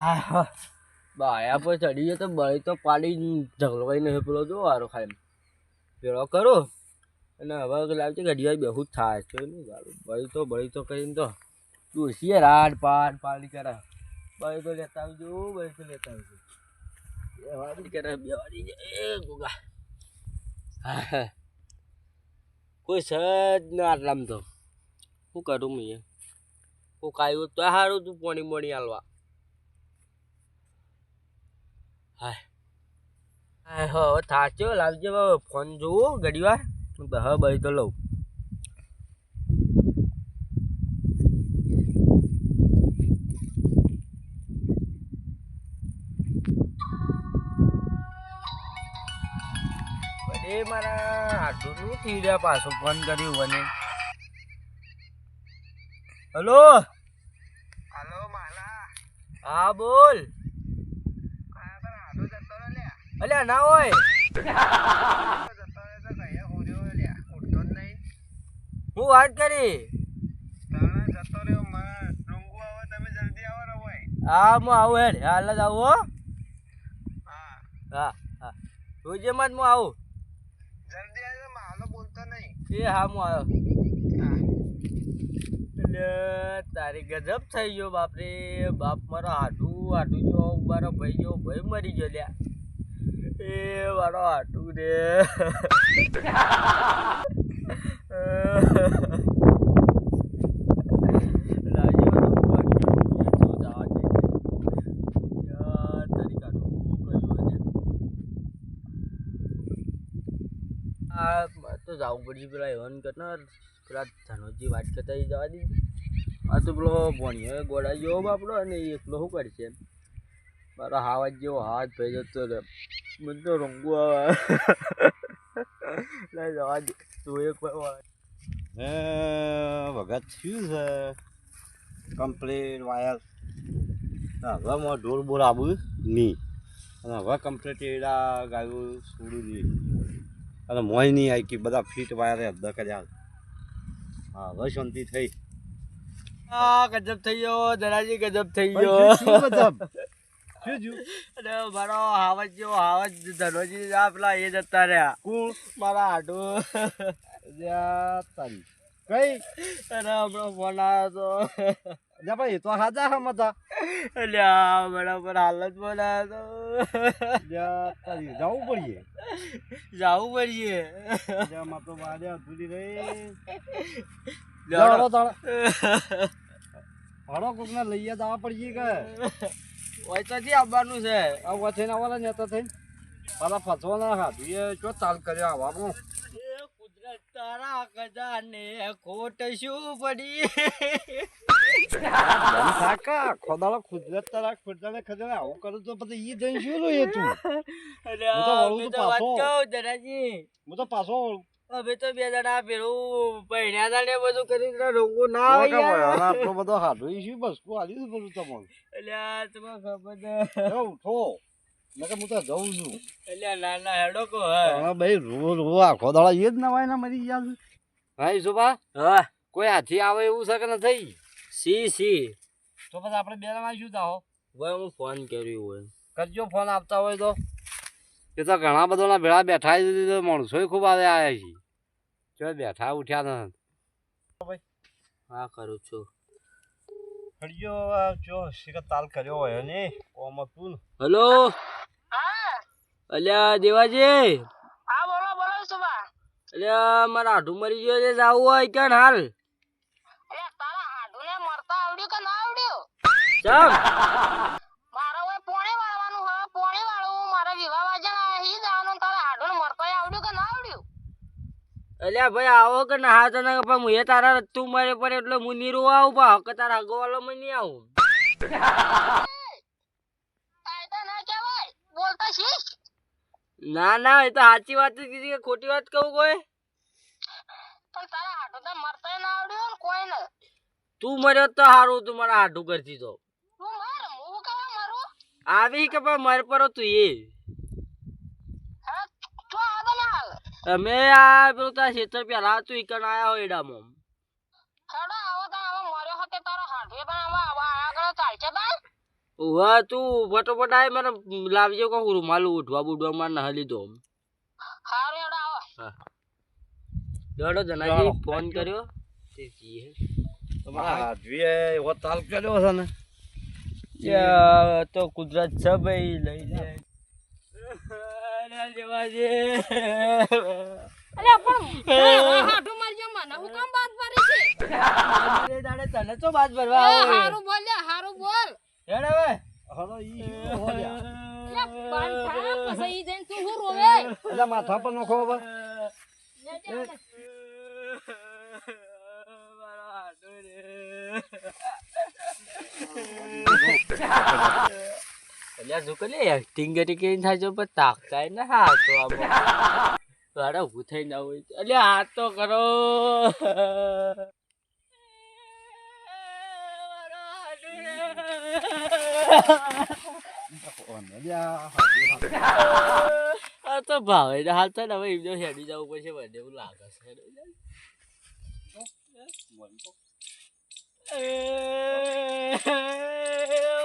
આ બાયા પર ચડી જાય તો બળી તો પાડી ઢગલવાઈ નહીં પેલો જો વારો ખાઈ પેલો કરો અને હવે લાવશે ઘડિયાળ બેહું જ થાય છે ને ગાડું બળી તો કરીને તો ડોસીએ રાડ પાડી કરે બળી તો લેતા આવજો બળી તો લેતા આવજો બેવાડી કરે બેવાડી એ ગોગા હા કોઈ સજ ના આટલામ તો શું કરું મેં હું કાયું તો સારું તું પોણી મોણી હાલવા હાય હાય હવે થાચ્યો લાવજે ફોન જોવો ઘડી વાર હા બળી તો લઉં એ મારા હાથું થઈ રહ્યા પાછું ફોન કર્યું મને હલો હલો માલા હા બોલ આ તારા હાડો જતો રે લ્યા અલ્યા ના હોય જતો રે તો કહીએ હોર્યો લ્યા ઉઠતો જ નહીં હું વાત કરી તાણે જતો રહ્યો માં ડુંગુ આવે તમે જલ્દી આવો રે ભાઈ હા હું આવું હેડ હાલ જ આવું હો હા હા હા જોઈજે મત હું આવું જલ્દી આવજો માલો બોલતો નહીં એ હા હું આવ્યો હા એટલે તારી ગજબ થઈ ગયો બાપરે બાપ મારો હાટું જો મારો ભાઈ મરી ગયો લ્યા એ મારો હાટું રે તો જવું પડશે પેલા એવન કરનાર પેલા ધનોજી વાત કરતા જવા દીધી આ તો પેલો ભણ્યો ગોળા જેવો બાપડો અને એકલો શું કરશે મારો હાથ જેવો હાથ ભાઈ જતો રે મને તો રંગુ આવે જવા દે તું એક વખત થયું છે કમ્પ્લીટ વાયર હવે મારે ઢોર બોર આવું નહીં અને હવે કમ્પ્લીટ એડા ગાયું છોડી દઈએ અને મોય નહીં આવી કે બધા ફીટ વાયરે અડધા કર્યા હા હવે શાંતિ થઈ ગજબ થઈ ગયો ધરાજી ગજબ થઈ ગયો અને મારો હાવજ જેવો હાવજ ધનોજી પેલા એ જતા રહ્યા કોણ મારા હાડું તારી કઈ અને હમણાં ફોન આવ્યો જા ભાઈ તો હાજા હમ હતા હતો અલ્યા બરાબર હાલત બનાવ્યો તારી જવું પડીએ તો જવું પડશે માં તો વાડે અધૂરી રહી લેવડો. હળો કોક ને લઈએ જવા પડીએ કે વૈસાથી આવવાનું છે આ વચ્ચે આવવાના નેતા થઈને પાછા ફસવાના હાથું એ ચો ચાલ કર્યો આવવાનું કુદરત તારા ખજાને ખોટ શું પડી કાકા ખોદાળો કુદરત તારા ખોદાળે ખજાને આવું કરું તો પછી ઈ જઈને શું જોઈએ તું અલ્યા તો મેં વળું તો વાત તો પાછો. કહું ધનાજી હું તો પાછો હવે તો બે જણા પેલું પહેણ્યા હતા ને બધું કરી રોંગું ના આવે યાર. આટલો બધો હાથું શું બસ તું આલી બધું તમને અલ્યા તમને ખબર ઉઠો મેં હું તો જઉં છું અલ્યા નાના હેડો કો હા ભાઈ રો આખો દાડા એ જ નવાય ને મરી ગયા છે ભાઈ સુભા હા કોઈ હાથી આવે એવું છે કે નથી સી તો પછી આપણે બે જણા શું થાઓ હવે હું ફોન કર્યો હોય કરજો ફોન આપતા હોય તો એ તો ઘણા બધાના ભેળા બેઠા તો માણસો ખૂબ આવ્યા છે જો બેઠા ઉઠ્યા નથી હા કરું છું કરજો જો શિકર તાલ કર્યો હોય ને ઓમ તું હલો હા અલ્યા દેવાજી હા બોલો બોલો સુભા અલ્યા મારા હાડું મરી ગયો છે જાવું હોય કે હાલ અરે તારા હાડુને મરતા આવડ્યું કે ના આવડ્યું ચમ મારો હવે પોણે વાળવાનું હવે પોણે વાળવું મારા વિવાહ વાજન અહીં જવાનું તારા હાડુને મરતા આવડ્યું કે ના આવડ્યું અલ્યા ભાઈ આવો કે ના હા તને પણ હું એ તારા તું મારે પર એટલે હું નીરું આવું પા કે તારા આગોવાલો માં નહીં આવું કાયદા ના કહેવાય બોલતા શીખ ના એ તો સાચી વાત જ કીધી કે ખોટી વાત કહું કોઈ પણ તારા હાડું તો મરતા ના આવડ્યું ને કોઈ ને તું મર્યો તો સારું તું મારા હાડું કરતી તો તું માર હું કવા મારું આવી કે પણ મારે પર તું એ હા તો આવો ને હાલ અમે આ પેલું તારા ક્ષેત્ર પેલા તું ઈકણ આયા હોય એડામાં હેડો આવો તો હવે મર્યો હતો તારો હાડું પણ હવે આગળ ચાલશે તા ઉવા તું ફટોફટ આય મને લાવજો કોક રૂમાલ ઉઠવા બુડવા માં ના લીધો હારું હેડો આવો દોડો જનાજી ફોન કર્યો તે જી હે તમારા હાજવીએ એવો તાલ કર્યો છે ને તો કુદરત છે ભાઈ લઈ જાય જવાજે અલ્યા પણ હાડું મારજો મને હું કામ બાદ ભરી છે દાડે તને તો બાદ ભરવા હારું બોલ લે હારું બોલ હેડ હવે હરો ઈ હો લ્યા અલ્યા બંધ થા પછી ઈ જઈને તું હું રોવે એટલે માથા પર નખો હવે અલ્યા જો કે એક્ટિંગ કરી કે થાય જો પણ તાકતાય ને હા તો આમ વાડા ઊભું થઈ ના હોય અલ્યા હાથ તો કરો આ તો ભાવે ને હાલ થાય ને હવે એમને હેડી જવું પડશે મને એવું લાગે છે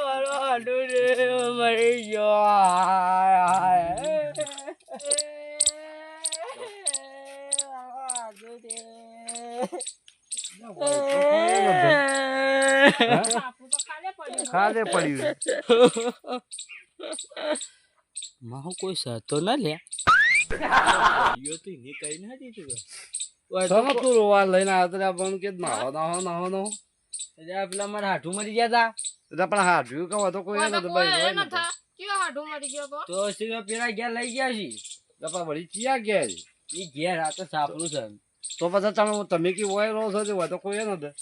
મારો હાડુ રે મરી બાપુ તો ખાલે પડ્યું ખાલે પડ્યું માહુ કોઈ સતો ના લે યો તો ને કઈ ના દીધું તમે તું રોવા લઈને આવ્યો પણ કે નાહો નાહો એટલે પેલા મારા હાથું મરી ગયા એટલે પણ હાજવી કહો તો કોઈ નતું ભાઈ કોઈ ન થા કયો હાડું મરી ગયો તો તો સિવાય પેલા ઘેર લઈ ગયા છી એટલે વળી ચિયા ગયા એ ઘેર આ તો સાપડું છે તો પછી તમે કી હોય રહો છો હોય તો કોઈ નતું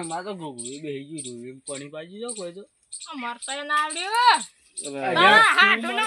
મારે તો ભોગવી બેસી ગયું એમ પાણી પાજી જાવ કોઈ તો મરતા ના આવડ્યો એટલે હાડું